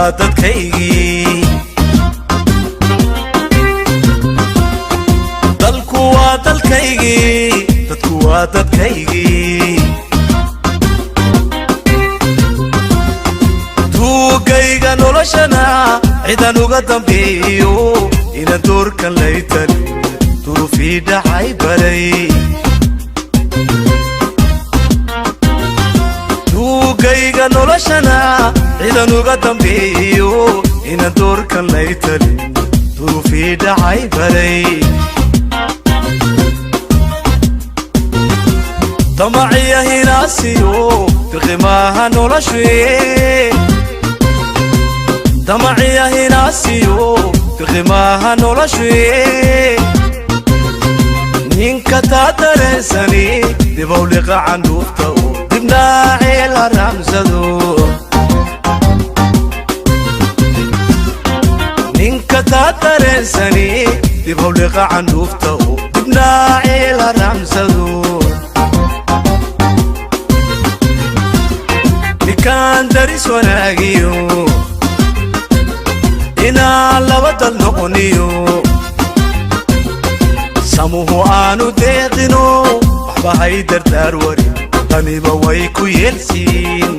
dadkaygii dalku waa dalkaygii dadku waa dadkaygii tuugayga noloshana cidan uga dambeeyo inaan doorkan laytan duruufii dhacay baray tuugayga noloshana cidan uga dambeeyo inaan doorkan laytan duruufii dhacay baray damaciya hinaasiyo biqimaha noloshee damaciya hinaasiyo biqimaha noloshee ninka taa dareensani dibawliqa candhuufta oo dibnaacee la raamsado ninka taa dareensani dibawliqa candhuufta oo dibnaacee la raamsado nikaan daris wanaagiyo inaan laba dal noqoniyo samuhu aanu deeqino waxba hay dardaar warin taniba way ku yeelsiin